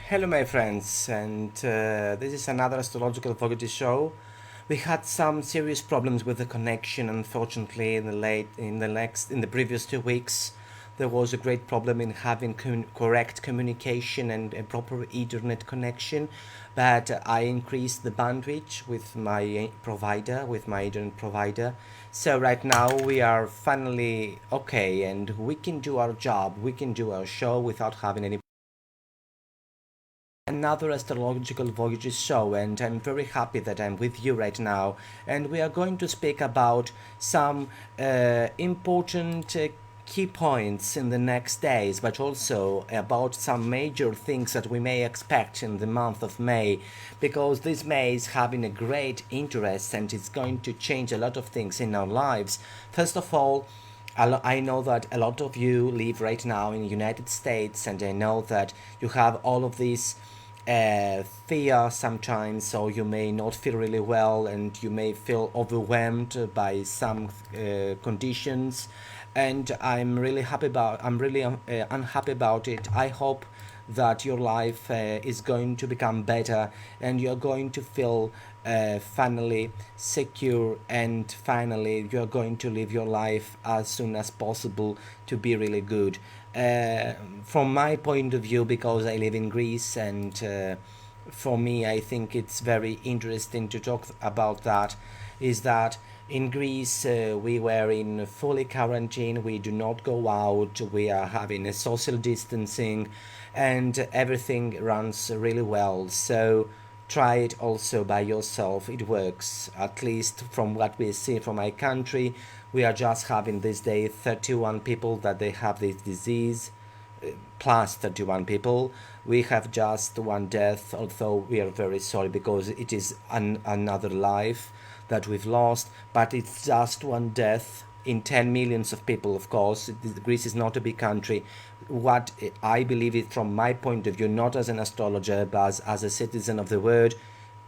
Hello, my friends, and this is another astrological Voyages show. We had some serious problems with the connection. Unfortunately, in the previous 2 weeks, there was a great problem in having correct communication and a proper internet connection. But I increased the bandwidth with my provider, with my internet provider. So right now we are finally okay, and we can do our job. We can do our show without having any another astrological voyages show, and I'm very happy that I'm with you right now, and we are going to speak about some important key points in the next days, but also about some major things that we may expect in the month of May, because this May is having a great interest and it's going to change a lot of things in our lives. First of all, I know that a lot of you live right now in the United States, and I know that you have all of these fear sometimes, so you may not feel really well and you may feel overwhelmed by some conditions. And I'm really unhappy about it. I hope that your life is going to become better and you're going to feel finally secure, and finally you're going to live your life as soon as possible to be really good. From my point of view, because I live in Greece, and for me, I think it's very interesting to talk about that. Is that in Greece we were in fully quarantine, we do not go out, we are having a social distancing, and everything runs really well. So try it also by yourself. It works, at least from what we see from my country. We are just having this day 31 people that they have this disease, plus 31 people. We have just one death, although we are very sorry because it is another life that we've lost, but it's just one death in 10 millions of people. Of course, Greece is not a big country. What I believe it from my point of view, not as an astrologer but as a citizen of the world,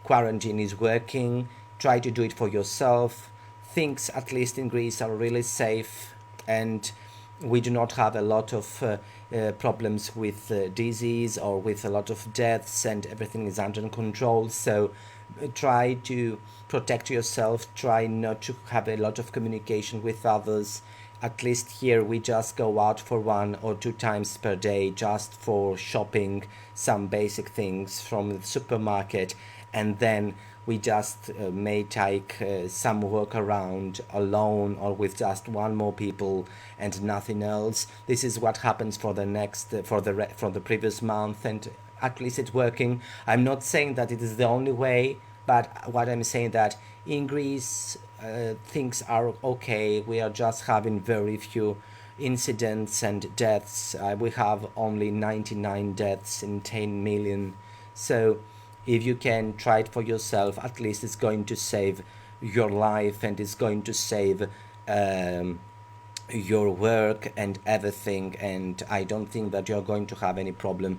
quarantine is working. Try to do it for yourself. Things, at least in Greece, are really safe, and we do not have a lot of problems with disease or with a lot of deaths, and everything is under control. So try to protect yourself, try not to have a lot of communication with others. At least here we just go out for 1 or 2 times per day just for shopping some basic things from the supermarket, and then we just may take some work around alone or with just one more people and nothing else. This is what happens for the next for the previous month, and at least it's working. I'm not saying that it is the only way, but what I'm saying that in Greece things are okay. We are just having very few incidents and deaths. We have only 99 deaths in 10 million. So if you can try it for yourself, at least it's going to save your life, and it's going to save your work and everything. And I don't think that you're going to have any problem.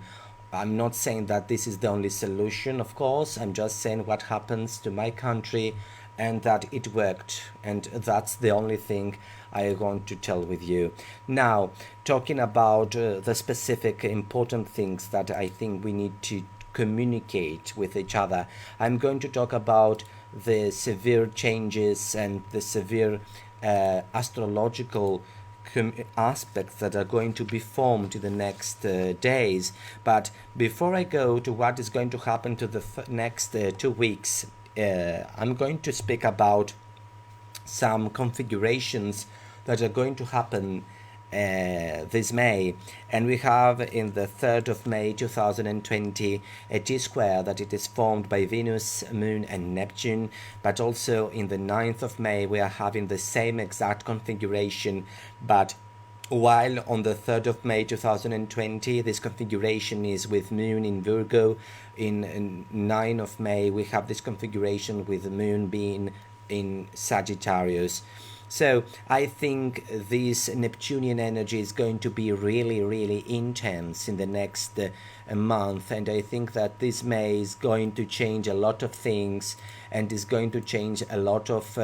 I'm not saying that this is the only solution, of course. I'm just saying what happens to my country and that it worked. And that's the only thing I want to tell with you. Now, talking about the specific important things that I think we need to communicate with each other, I'm going to talk about the severe changes and the severe astrological aspects that are going to be formed in the next days. But before I go to what is going to happen to the next 2 weeks, I'm going to speak about some configurations that are going to happen this May. And we have in the 3rd of May 2020 a T-square that it is formed by Venus, Moon and Neptune. But also in the 9th of May we are having the same exact configuration, but while on the 3rd of May 2020 this configuration is with Moon in Virgo, in 9 of May we have this configuration with the Moon being in Sagittarius. So I think this Neptunian energy is going to be really, really intense in the next month, and I think that this May is going to change a lot of things and is going to change a lot of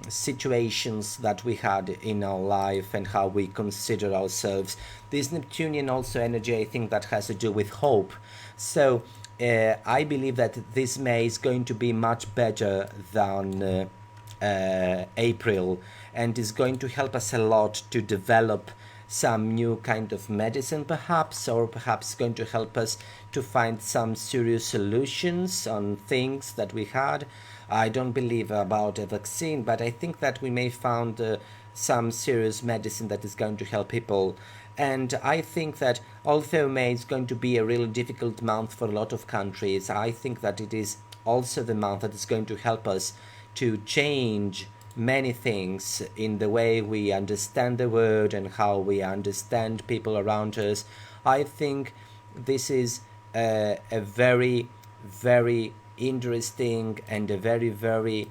situations that we had in our life and how we consider ourselves. This Neptunian also energy, I think, that has to do with hope. So I believe that this May is going to be much better than April, and is going to help us a lot to develop some new kind of medicine perhaps, or perhaps going to help us to find some serious solutions on things that we had. I don't believe about a vaccine, but I think that we may find some serious medicine that is going to help people. And I think that although May is going to be a really difficult month for a lot of countries, I think that it is also the month that is going to help us to change many things in the way we understand the world and how we understand people around us. I think this is a very, very interesting and a very, very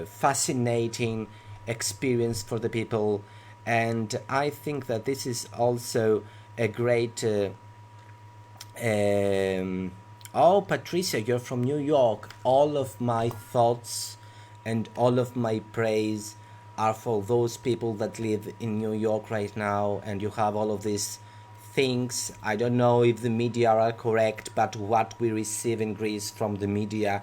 fascinating experience for the people. And I think that this is also a great oh, Patricia, you're from New York. All of my thoughts and all of my praise are for those people that live in New York right now, and you have all of these things. I don't know if the media are correct, but what we receive in Greece from the media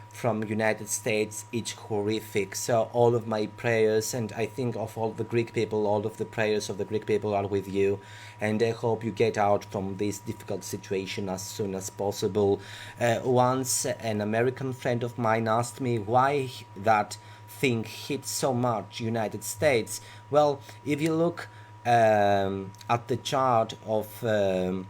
from United States, it's horrific. So all of my prayers, and I think of all the Greek people, all of the prayers of the Greek people are with you, and I hope you get out from this difficult situation as soon as possible. Once an American friend of mine asked me why that thing hit so much United States. Well, if you look at the chart of the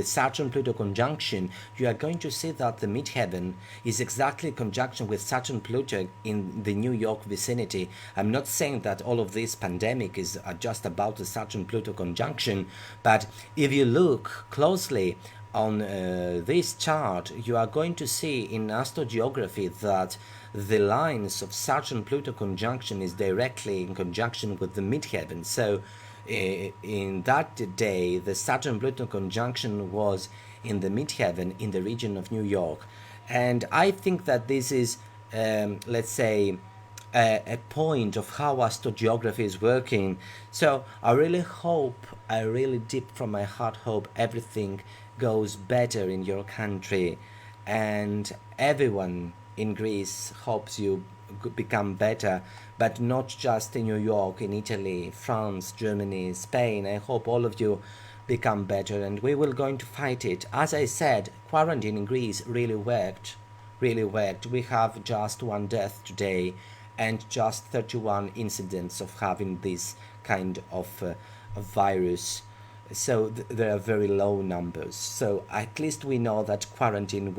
Saturn-Pluto conjunction, you are going to see that the midheaven is exactly in conjunction with Saturn-Pluto in the New York vicinity. I'm not saying that all of this pandemic is just about the Saturn-Pluto conjunction, but if you look closely on this chart, you are going to see in astrogeography that the lines of Saturn-Pluto conjunction is directly in conjunction with the midheaven. So in that day, the Saturn-Pluto conjunction was in the midheaven in the region of New York. And I think that this is, let's say, a point of how astrogeography is working. So I really hope, I really deep from my heart hope everything goes better in your country, and everyone in Greece hopes you become better, but not just in New York, in Italy, France, Germany, Spain. I hope all of you become better, and we will going to fight it. As I said, quarantine in Greece really worked, really worked. We have just one death today and just 31 incidents of having this kind of virus. So there are very low numbers. So at least we know that quarantine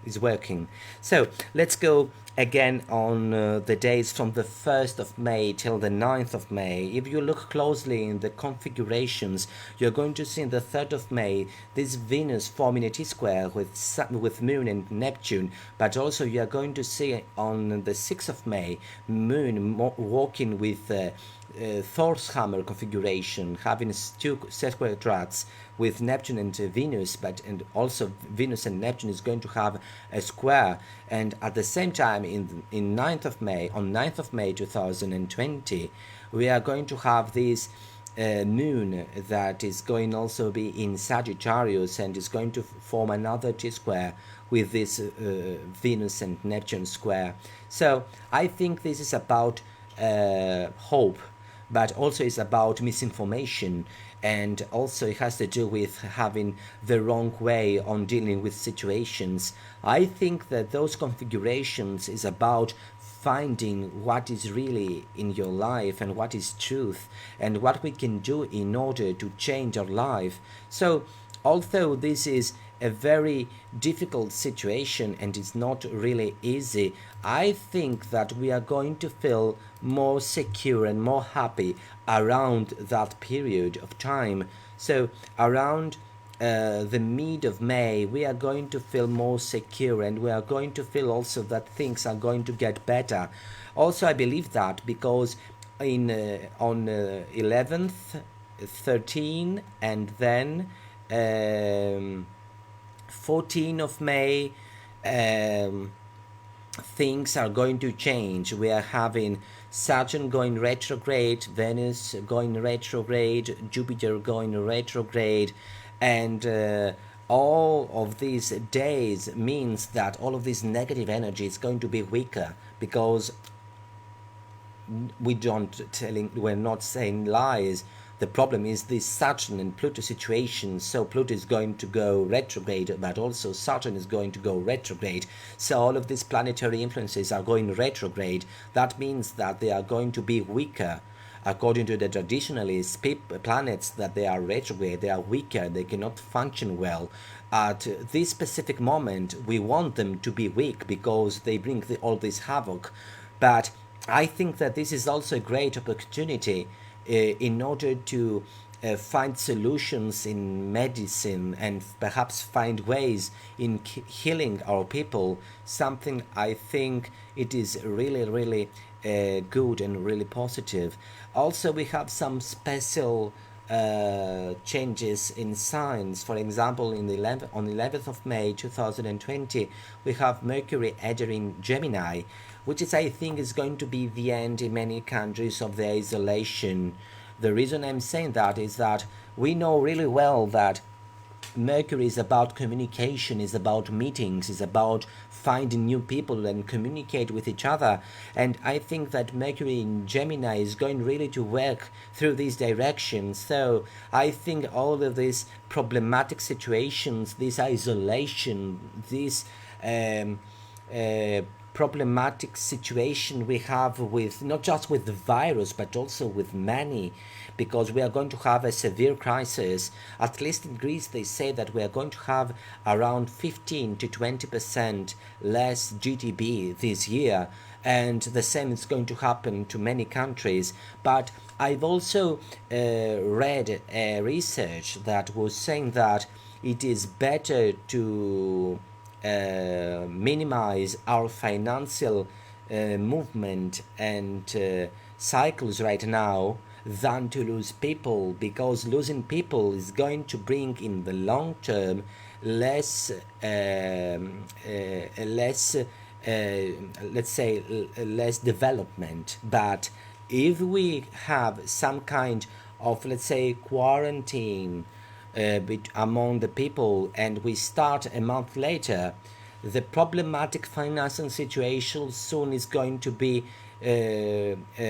is working. So let's go again on the days from the 1st of May till the 9th of May. If you look closely in the configurations, you're going to see in the 3rd of May this Venus forming a T-square with Moon and Neptune, but also you are going to see on the 6th of May Moon walking with Thor's hammer configuration, having two set quadrats with Neptune and Venus, and also Venus and Neptune is going to have a square. And at the same time, on 9th of May 2020, we are going to have this moon that is going also be in Sagittarius and is going to form another T-square with this Venus and Neptune square. So I think this is about hope, but also it's about misinformation, and also it has to do with having the wrong way on dealing with situations. I think that those configurations is about finding what is really in your life and what is truth and what we can do in order to change our life. So although this is a very difficult situation and it's not really easy, I think that we are going to feel more secure and more happy around that period of time. So around the mid of May, we are going to feel more secure, and we are going to feel also that things are going to get better. Also, I believe that because on 11th, 13, and then 14 of May, um, things are going to change. We are having Saturn going retrograde, Venus going retrograde, Jupiter going retrograde, and all of these days means that all of this negative energy is going to be weaker, because we're not saying lies. The problem is this Saturn and Pluto situation. So Pluto is going to go retrograde, but also Saturn is going to go retrograde. So all of these planetary influences are going retrograde. That means that they are going to be weaker. According to the traditionalists, planets that they are retrograde, they are weaker, they cannot function well. At this specific moment, we want them to be weak because they bring all this havoc. But I think that this is also a great opportunity in order to find solutions in medicine and perhaps find ways in healing our people. Something I think it is really, really good and really positive. Also, we have some special changes in signs. For example, on 11th of May 2020, we have Mercury entering Gemini, which is, I think, is going to be the end in many countries of the isolation. The reason I'm saying that is that we know really well that Mercury is about communication, is about meetings, is about finding new people and communicate with each other. And I think that Mercury in Gemini is going really to work through this direction. So I think all of these problematic situations, this isolation, this problematic situation we have with not just with the virus but also with many, because we are going to have a severe crisis. At least in Greece they say that we are going to have around 15 to 20% less GDP this year, and the same is going to happen to many countries. But I've also read a research that was saying that it is better to minimize our financial movement and cycles right now than to lose people, because losing people is going to bring in the long term less let's say less development. But if we have some kind of, let's say, quarantine among the people, and we start a month later, the problematic financial situation soon is going to be reworked,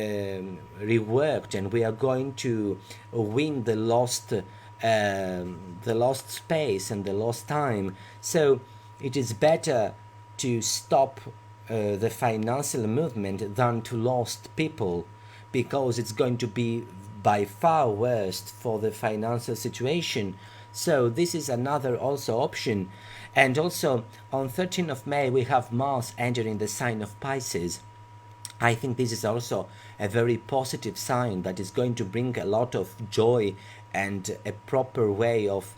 and we are going to win the lost space and the lost time. So it is better to stop the financial movement than to lost people, because it's going to be by far worst for the financial situation. So this is another also option. And also on 13th of May we have Mars entering the sign of Pisces. I think this is also a very positive sign that is going to bring a lot of joy and a proper way of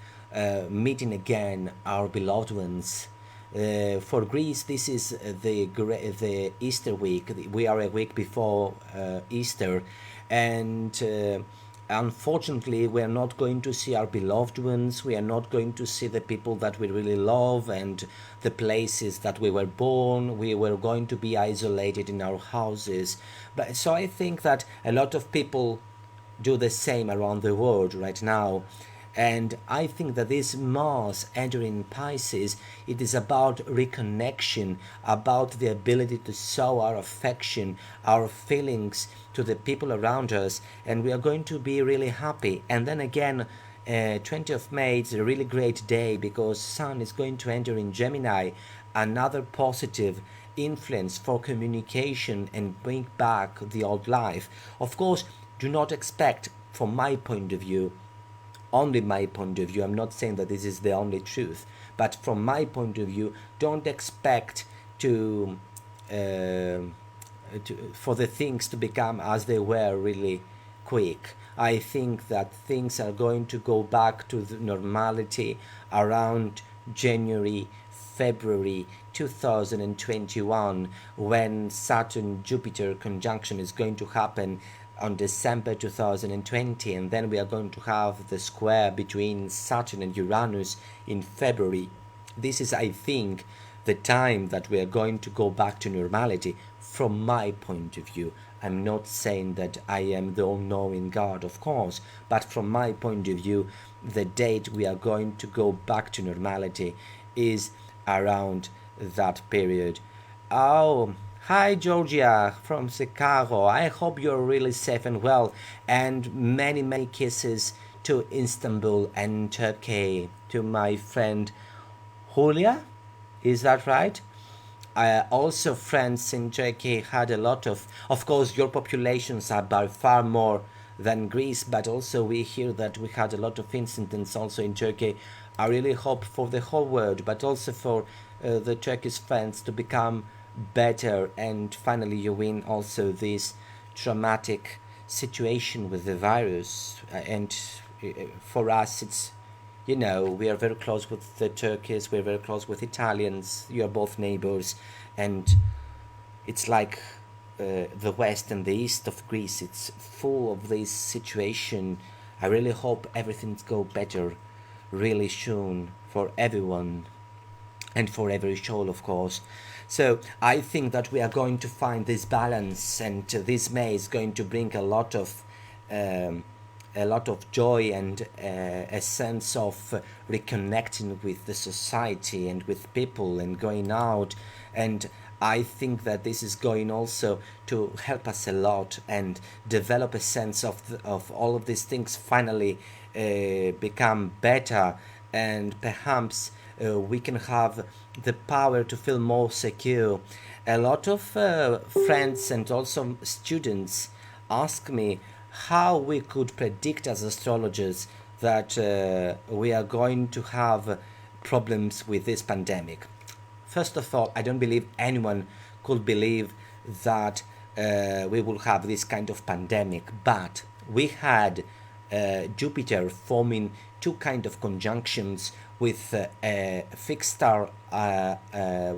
meeting again our beloved ones. For Greece, this is the Easter week. We are a week before Easter, and unfortunately, we are not going to see our beloved ones. We are not going to see the people that we really love and the places that we were born. We were going to be isolated in our houses. But so I think that a lot of people do the same around the world right now. And I think that this Mars entering Pisces, it is about reconnection, about the ability to show our affection, our feelings to the people around us, and we are going to be really happy. And then again, 20th of May, it's a really great day because Sun is going to enter in Gemini, another positive influence for communication and bring back the old life. Of course, do not expect, from my point of view, only my point of view, I'm not saying that this is the only truth, but from my point of view, don't expect for the things to become as they were really quick. I think that things are going to go back to the normality around January, February 2021, when Saturn Jupiter conjunction is going to happen on December 2020, and then we are going to have the square between Saturn and Uranus in February. This is, I think, the time that we are going to go back to normality. From my point of view, I'm not saying that I am the all-knowing God, of course, but from my point of view, the date we are going to go back to normality is around that period. Oh, hi Georgia from Chicago. I hope you're really safe and well, and many, many kisses to Istanbul and Turkey, to my friend Julia. Is that right? Also, friends in Turkey had a lot of course, your populations are by far more than Greece, but also we hear that we had a lot of incidents also in Turkey. I really hope for the whole world, but also for the Turkish friends to become better and finally you win also this traumatic situation with the virus. And for us, it's we are very close with the Turkish, we're very close with Italians, you're both neighbors, and it's like the west and the east of Greece, it's full of this situation. I really hope everything's go better really soon for everyone and for every soul, of course. So I think that we are going to find this balance, and this May is going to bring um, a lot of joy and a sense of reconnecting with the society and with people and going out. And I think that this is going also to help us a lot and develop a sense of all of these things finally become better, and perhaps we can have the power to feel more secure. A lot of friends and also students ask me how we could predict as astrologers that we are going to have problems with this pandemic. First of all, I don't believe anyone could believe that we will have this kind of pandemic, but we had Jupiter forming two kind of conjunctions with a fixed star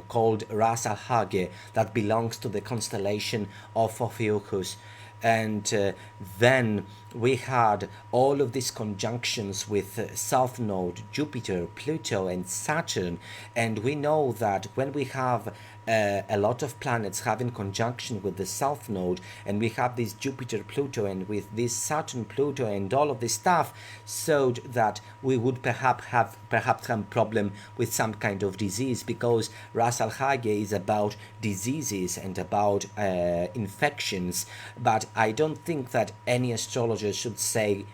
called Ras Al Hage that belongs to the constellation of Ophiuchus. And then we had all of these conjunctions with South Node, Jupiter, Pluto, and Saturn. And we know that when we have a lot of planets having conjunction with the South Node, and we have this Jupiter, Pluto, and with this Saturn, Pluto, and all of this stuff, so that we would perhaps have some problem with some kind of disease, because Ras Al Hage is about diseases and about infections. But I don't think that any astrologer should say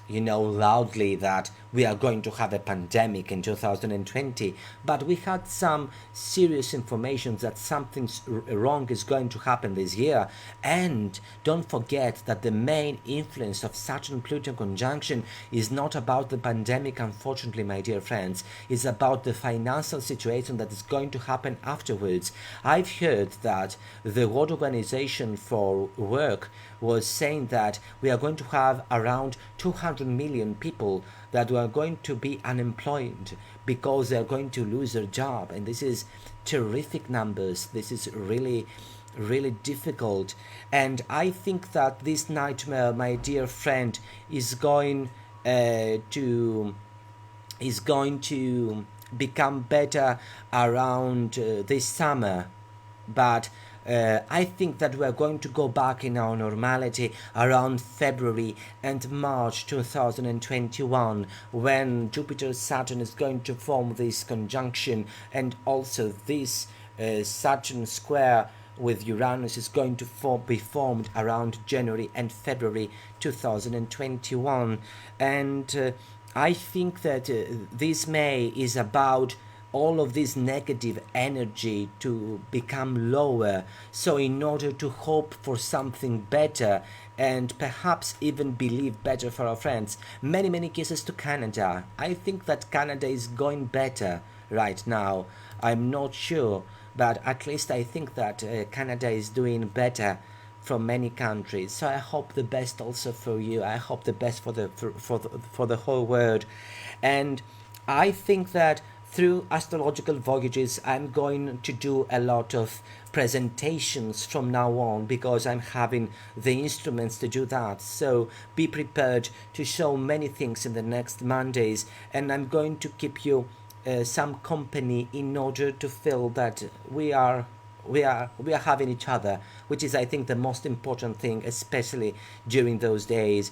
loudly that we are going to have a pandemic in 2020, but we had some serious information that something wrong is going to happen this year. And don't forget that the main influence of Saturn-Pluto conjunction is not about the pandemic, unfortunately, my dear friends. It's about the financial situation that is going to happen afterwards. I've heard that the World Organization for Work was saying that we are going to have around 200 million people that are going to be unemployed because they are going to lose their job. And this is terrific numbers. This is really, really difficult. And I think that this nightmare, my dear friend, is going to become better around this summer. But I think that we are going to go back in our normality around February and March 2021, when Jupiter-Saturn is going to form this conjunction, and also this Saturn square with Uranus is going to be formed around January and February 2021. And I think that this May is about all of this negative energy to become lower, so in order to hope for something better and perhaps even believe better for our friends. Many kisses to Canada. I think that Canada is going better right now. I'm not sure, but at least I think that Canada is doing better from many countries. So I hope the best also for you. I hope the best for the whole world. And I think that through astrological voyages, I'm going to do a lot of presentations from now on, because I'm having the instruments to do that. So be prepared to show many things in the next Mondays, and I'm going to keep you some company in order to feel that we are having each other, which is, I think, the most important thing, especially during those days.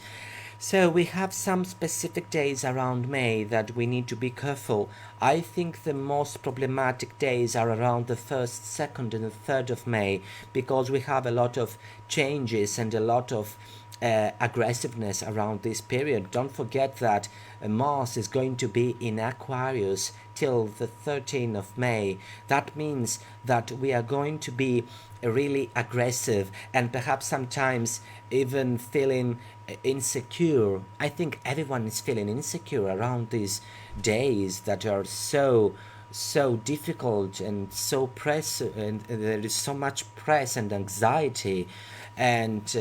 So we have some specific days around May that we need to be careful. I think the most problematic days are around the 1st, 2nd, and the 3rd of May, because we have a lot of changes and a lot of aggressiveness around this period. Don't forget that Mars is going to be in Aquarius till the 13th of May. That means that we are going to be really aggressive and perhaps sometimes even feeling insecure. I think everyone is feeling insecure around these days that are so difficult and so press, and there is so much press and anxiety. And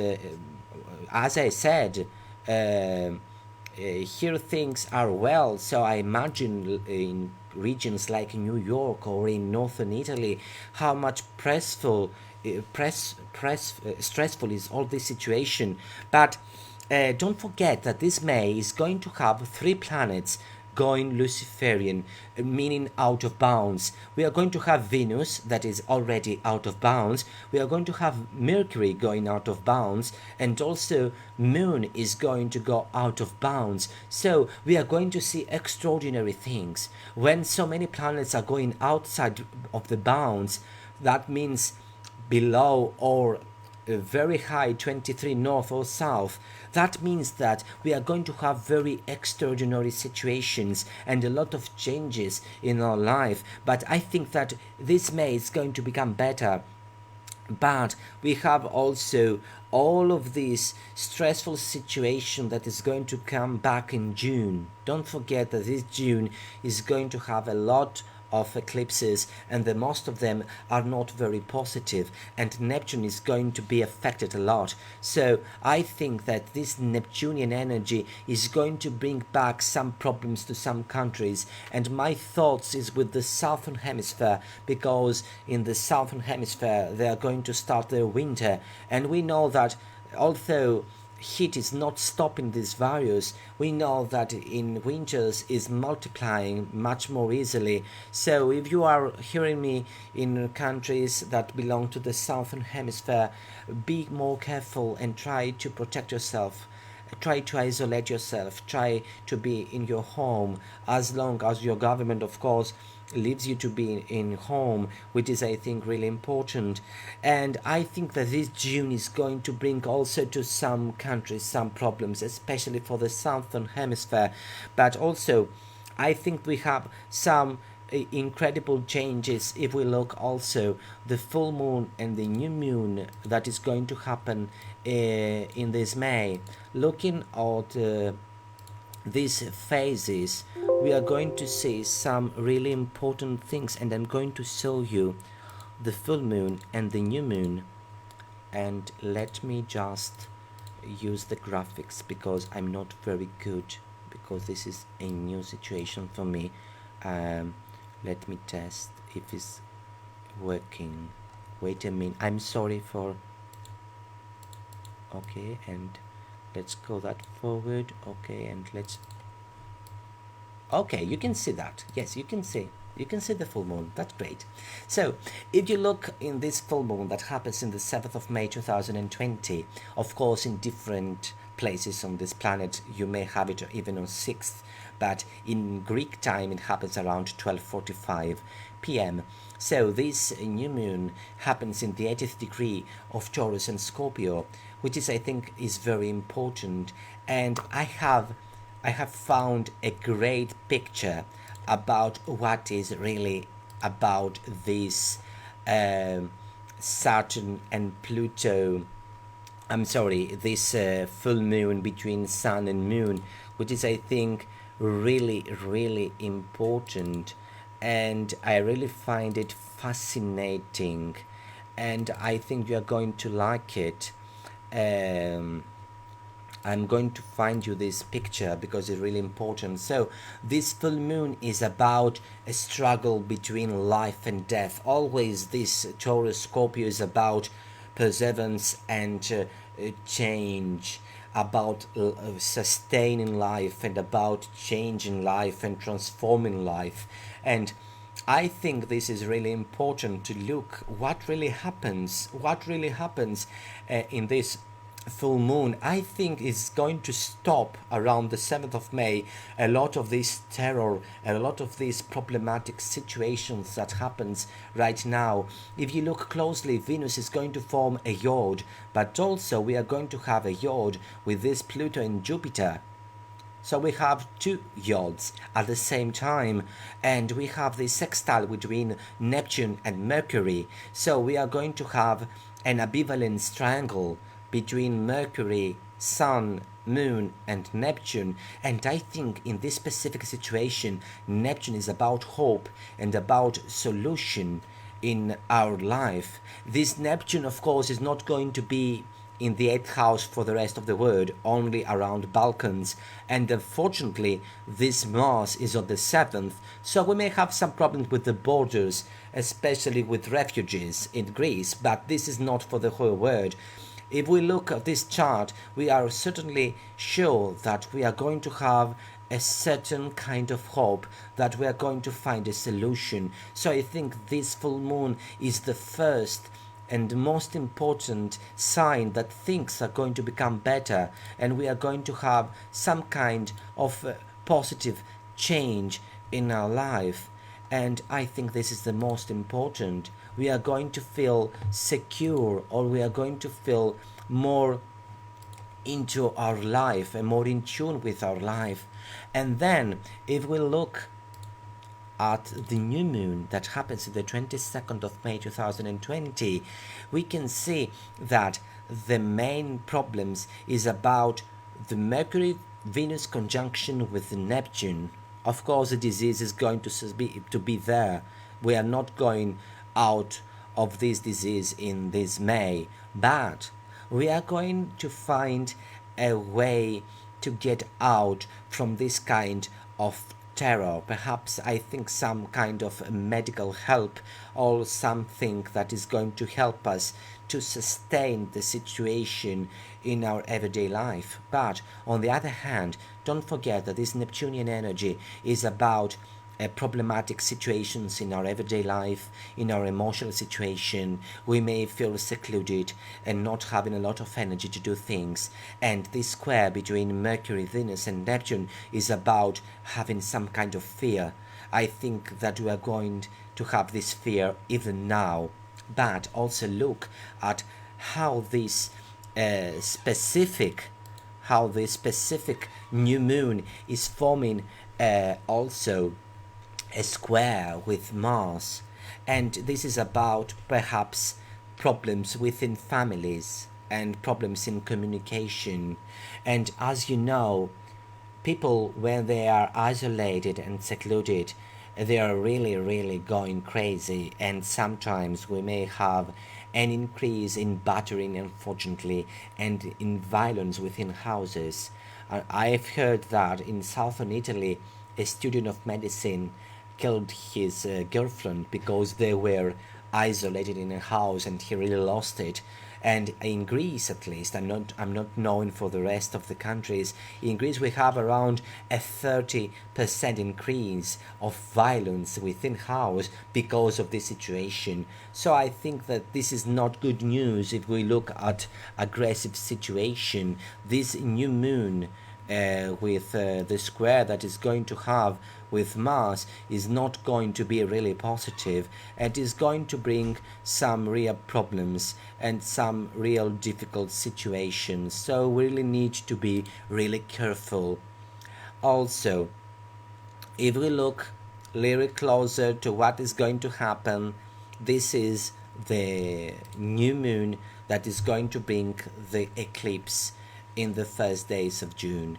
as I said, here things are well, so I imagine in regions like New York or in northern Italy how much stressful is all this situation. But don't forget that this May is going to have three planets going Luciferian, meaning out of bounds. We are going to have Venus, that is already out of bounds. We are going to have Mercury going out of bounds, and also Moon is going to go out of bounds. So we are going to see extraordinary things. When so many planets are going outside of the bounds, that means below or very high 23 north or south. That means that we are going to have very extraordinary situations and a lot of changes in our life. But I think that this May is going to become better. But we have also all of this stressful situation that is going to come back in June. Don't forget that this June is going to have a lot of eclipses, and the most of them are not very positive, and Neptune is going to be affected a lot. So I think that this Neptunian energy is going to bring back some problems to some countries, and my thoughts is with the southern hemisphere, because in the southern hemisphere they are going to start their winter, and we know that although heat is not stopping this virus, we know that in winters is multiplying much more easily. So if you are hearing me in countries that belong to the southern hemisphere, be more careful and try to protect yourself. Try to isolate yourself, try to be in your home, as long as your government, of course, leaves you to be in home, which is, I think, really important. And I think that this June is going to bring also to some countries some problems, especially for the southern hemisphere. But also I think we have some incredible changes if we look also the full moon and the new moon that is going to happen in this May. Looking at these phases, we are going to see some really important things, and I'm going to show you the full moon and the new moon. And let me just use the graphics because I'm not very good, because this is a new situation for me. Let me test if it's working. Wait a minute, I'm sorry for... Okay, and let's go that forward. Okay, and let's... Okay, you can see that. Yes, you can see the full moon. That's great. So if you look in this full moon that happens in the 7th of May 2020, of course in different places on this planet you may have it even on 6th, but in Greek time it happens around 12:45 p.m. So this new moon happens in the 80th degree of Taurus and Scorpio, which is, I think, is very important. And I have found a great picture about what is really about this Saturn and Pluto. I'm sorry, this full moon between Sun and Moon, which is, I think, really important, and I really find it fascinating, and I think you are going to like it. I'm going to find you this picture because it's really important. So this full moon is about a struggle between life and death. Always this Taurus Scorpio is about perseverance and change. about sustaining life and about changing life and transforming life. And I think this is really important to look what really happens in this full moon. I think is going to stop around the 7th of May a lot of this terror, a lot of these problematic situations that happens right now. If you look closely, Venus is going to form a yod, but also we are going to have a yod with this Pluto and Jupiter. So we have two yods at the same time, and we have the sextile between Neptune and Mercury. So we are going to have an ambivalence triangle between Mercury, Sun, Moon, and Neptune. And I think in this specific situation, Neptune is about hope and about solution in our life. This Neptune, of course, is not going to be in the 8th house for the rest of the world, only around Balkans. And unfortunately, this Mars is on the 7th, so we may have some problems with the borders, especially with refugees in Greece, but this is not for the whole world. If we look at this chart, we are certainly sure that we are going to have a certain kind of hope that we are going to find a solution. So I think this full moon is the first and most important sign that things are going to become better and we are going to have some kind of positive change in our life. And I think this is the most important. We are going to feel secure, or we are going to feel more into our life and more in tune with our life. And then if we look at the new moon that happens on the 22nd of May 2020, we can see that the main problems is about the Mercury Venus conjunction with Neptune. Of course, the disease is going to be there. We are not going out of this disease in this May, but we are going to find a way to get out from this kind of terror. Perhaps I think some kind of medical help or something that is going to help us to sustain the situation in our everyday life. But on the other hand, don't forget that this Neptunian energy is about problematic situations in our everyday life, in our emotional situation. We may feel secluded and not having a lot of energy to do things. And this square between Mercury, Venus, and Neptune is about having some kind of fear. I think that we are going to have this fear even now. But also look at how this specific new moon is forming also a square with Mars, and this is about perhaps problems within families and problems in communication. And as you know, people, when they are isolated and secluded, they are really going crazy, and sometimes we may have an increase in battering, unfortunately, and in violence within houses. I've heard that in southern Italy a student of medicine killed his girlfriend because they were isolated in a house and he really lost it. And in Greece, at least, I'm not knowing for the rest of the countries, in Greece we have around a 30% increase of violence within house because of this situation. So I think that this is not good news if we look at aggressive situation. This new moon with the square that is going to have with Mars is not going to be really positive, and is going to bring some real problems and some real difficult situations. So we really need to be really careful. Also, if we look a little closer to what is going to happen, this is the new moon that is going to bring the eclipse in the first days of June.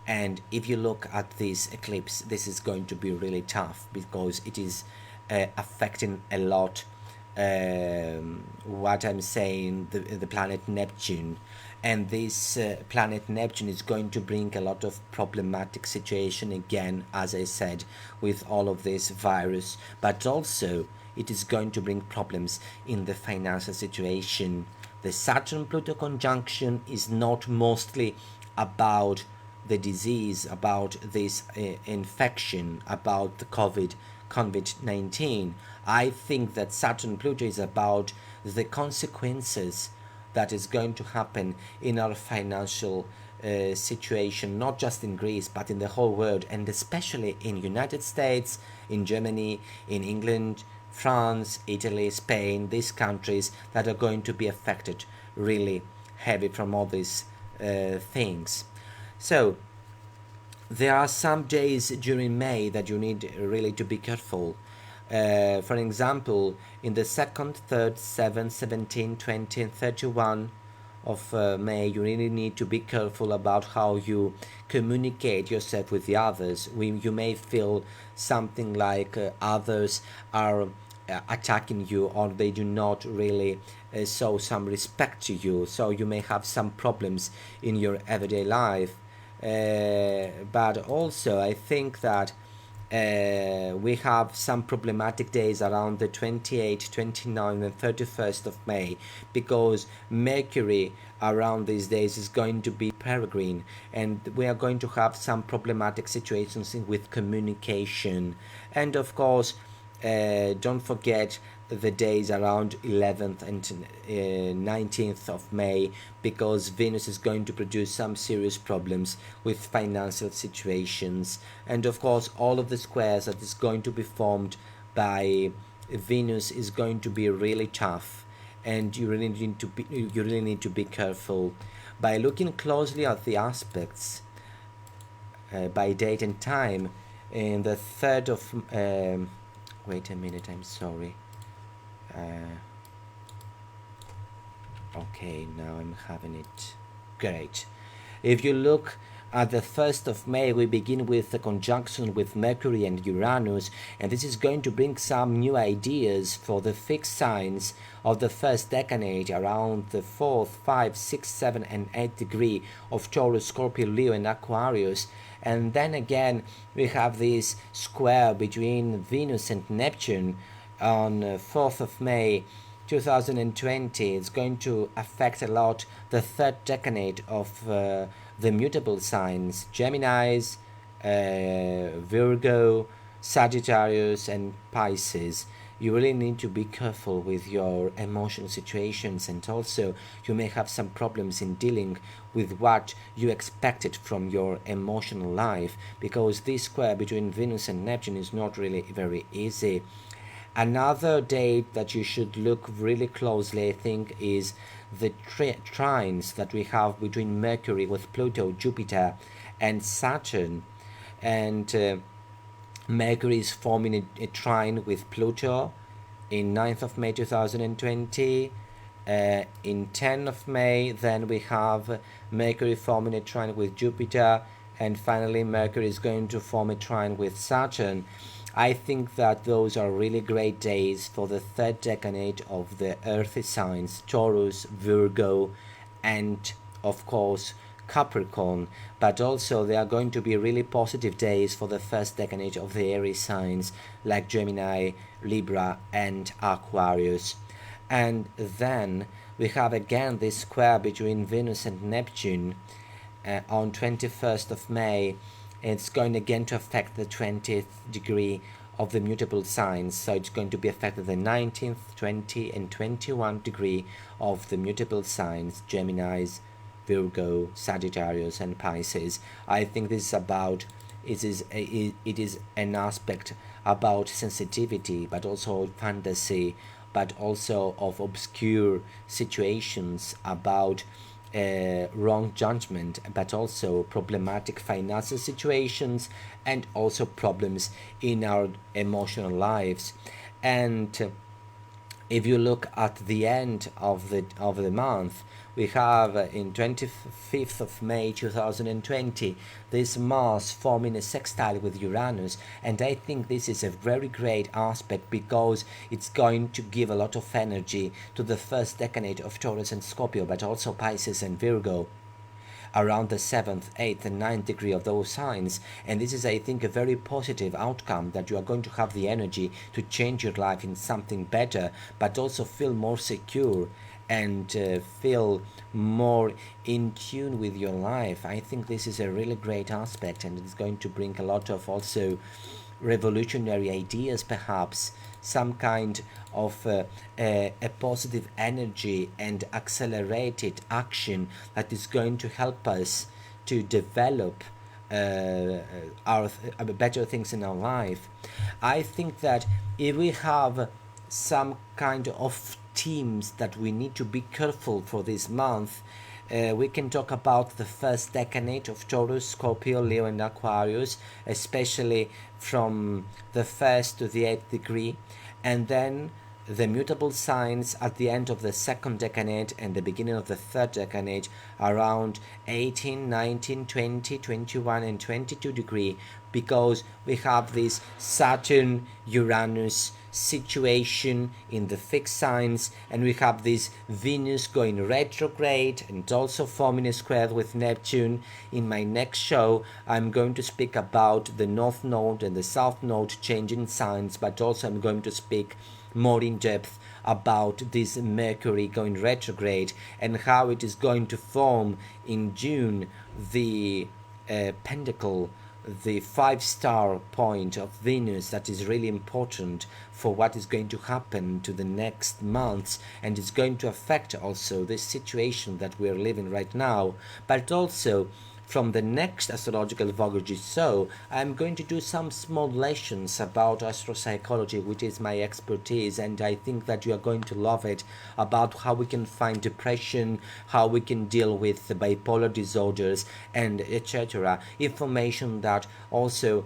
And if you look at this eclipse, this is going to be really tough because it is affecting a lot what I'm saying, the planet Neptune. And this planet Neptune is going to bring a lot of problematic situation again, as I said, with all of this virus, but also it is going to bring problems in the financial situation. The Saturn-Pluto conjunction is not mostly about the disease, about this infection, about the COVID-19. I think that Saturn Pluto is about the consequences that is going to happen in our financial situation, not just in Greece but in the whole world, and especially in United States, in Germany, in England, France, Italy, Spain, these countries that are going to be affected really heavy from all these things. So there are some days during May that you need really to be careful. For example, in the 2nd, 3rd, 7th, 17, 20 and 31 of May, you really need to be careful about how you communicate yourself with the others. You may feel something like others are attacking you, or they do not really show some respect to you, so you may have some problems in your everyday life. But also I think that we have some problematic days around the 28th, 29th and 31st of May, because Mercury around these days is going to be peregrine, and we are going to have some problematic situations with communication. And of course, don't forget the days around 11th and 19th of May, because Venus is going to produce some serious problems with financial situations. And of course, all of the squares that is going to be formed by Venus is going to be really tough, and you really need to be careful by looking closely at the aspects by date and time. In the 3rd of wait a minute, I'm sorry. Okay, now I'm having it. Great. If you look at the 1st of May, we begin with a conjunction with Mercury and Uranus, and this is going to bring some new ideas for the fixed signs of the first decade around the 4th, 5th, 6th, 7th and 8th degree of Taurus, Scorpio, Leo and Aquarius. And then again we have this square between Venus and Neptune on 4th of May 2020. It's going to affect a lot the 3rd decade of the mutable signs, Geminis, Virgo, Sagittarius and Pisces. You really need to be careful with your emotional situations, and also you may have some problems in dealing with what you expected from your emotional life, because this square between Venus and Neptune is not really very easy. Another date that you should look really closely, I think, is the trines that we have between Mercury with Pluto, Jupiter and Saturn. And Mercury is forming a trine with Pluto in 9th of May 2020. In 10th of May, then we have Mercury forming a trine with Jupiter, and finally Mercury is going to form a trine with Saturn. I think that those are really great days for the 3rd decade of the earthy signs, Taurus, Virgo and of course Capricorn, but also they are going to be really positive days for the 1st decade of the Aries signs like Gemini, Libra and Aquarius. And then we have again this square between Venus and Neptune on 21st of May. It's going again to affect the 20th degree of the mutable signs, so it's going to be affected the 19th, 20 and 21 degree of the mutable signs, Geminis, Virgo, Sagittarius and Pisces. I think this is about, it is an aspect about sensitivity, but also fantasy, but also of obscure situations, about wrong judgment, but also problematic financial situations and also problems in our emotional lives. And if you look at the end of the month, we have in 25th of May 2020 this Mars forming a sextile with Uranus, and I think this is a very great aspect because it's going to give a lot of energy to the 1st decade of Taurus and Scorpio, but also Pisces and Virgo around the 7th, 8th and 9th degree of those signs. And this is, I think, a very positive outcome, that you are going to have the energy to change your life in something better, but also feel more secure and feel more in tune with your life. I think this is a really great aspect, and it's going to bring a lot of also revolutionary ideas, perhaps some kind of a positive energy and accelerated action that is going to help us to develop our better things in our life. I think that if we have some kind of themes that we need to be careful for this month, we can talk about the first decade of Taurus, Scorpio, Leo, and Aquarius, especially from the 1st to the 8th degree, and then the mutable signs at the end of the second decade and the beginning of the third decade around 18, 19, 20, 21, and 22 degree, because we have this Saturn Uranus situation in the fixed signs, and we have this Venus going retrograde and also forming a square with Neptune. In my next show I'm going to speak about the North Node and the South Node changing signs, but also I'm going to speak more in depth about this Mercury going retrograde and how it is going to form in June the pentacle, the 5-star point of Venus, that is really important for what is going to happen to the next months, and it's going to affect also this situation that we are living right now, but also from the next astrological Voyages. So I'm going to do some small lessons about astropsychology, which is my expertise, and I think that you are going to love it, about how we can find depression, how we can deal with the bipolar disorders, and etc. Information that also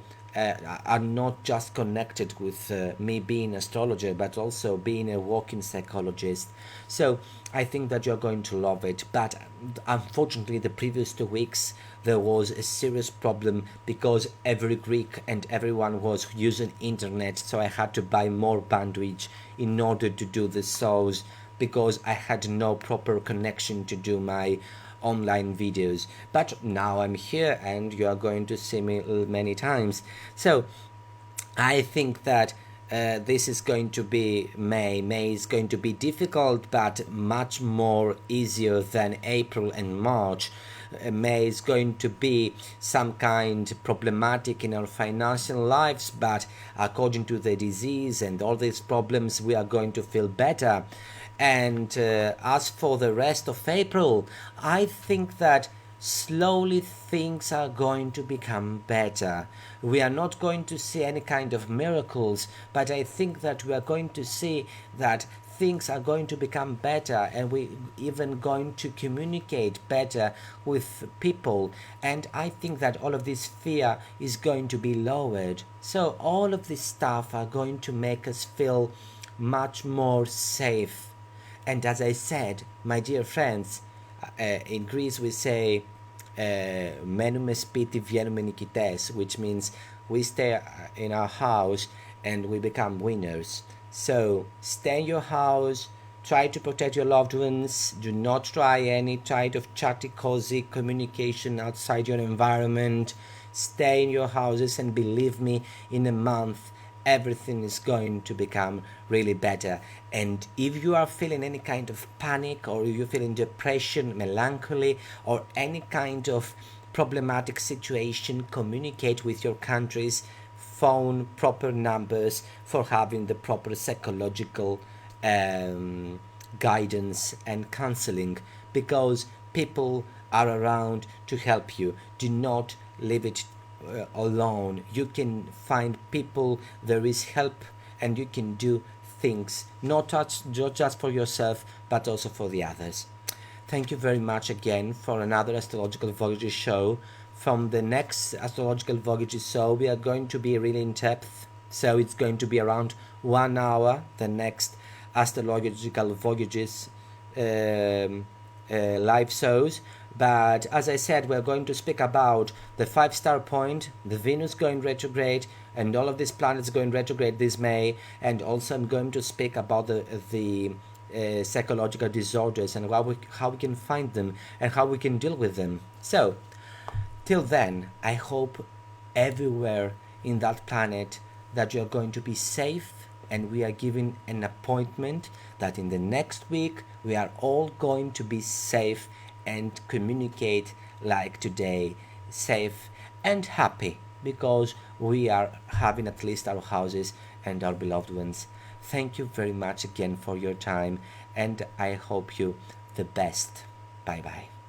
are not just connected with me being an astrologer, but also being a walking psychologist. So I think that you're going to love it. But unfortunately, the previous 2 weeks there was a serious problem because every Greek and everyone was using internet, so I had to buy more bandwidth in order to do the shows, because I had no proper connection to do my online videos. But now I'm here and you are going to see me many times. So I think that this is going to be May. May is going to be difficult, but much more easier than April and March. May is going to be some kind problematic in our financial lives, but according to the disease and all these problems, we are going to feel better. And as for the rest of April, I think that slowly things are going to become better. We are not going to see any kind of miracles, but I think that we are going to see that things are going to become better, and we even going to communicate better with people. And I think that all of this fear is going to be lowered. So all of this stuff are going to make us feel much more safe. And as I said, my dear friends, in Greece we say μένουμε σπίτι, βγαίνουμε νικητές, which means we stay in our house and we become winners. So stay in your house, try to protect your loved ones, do not try any kind of chatty cozy communication outside your environment. Stay in your houses, and believe me, in a month everything is going to become really better. And if you are feeling any kind of panic, or you're feeling depression, melancholy, or any kind of problematic situation, communicate with your country's phone proper numbers for having the proper psychological guidance and counseling, because people are around to help you. Do not leave it alone. You can find people, there is help, and you can do things not just for yourself but also for the others. Thank you very much again for another Astrological Voyages show. From the next Astrological Voyages show we are going to be really in depth, so it's going to be around 1 hour, the next Astrological Voyages live shows. But as I said, we're going to speak about the 5-star point, the Venus going retrograde, and all of these planets going retrograde this May. And also I'm going to speak about the psychological disorders and how we can find them and how we can deal with them. So till then, I hope everywhere in that planet that you're going to be safe, and we are giving an appointment that in the next week we are all going to be safe and communicate like today, safe and happy, because we are having at least our houses and our beloved ones. Thank you very much again for your time, and I hope you the best. Bye bye.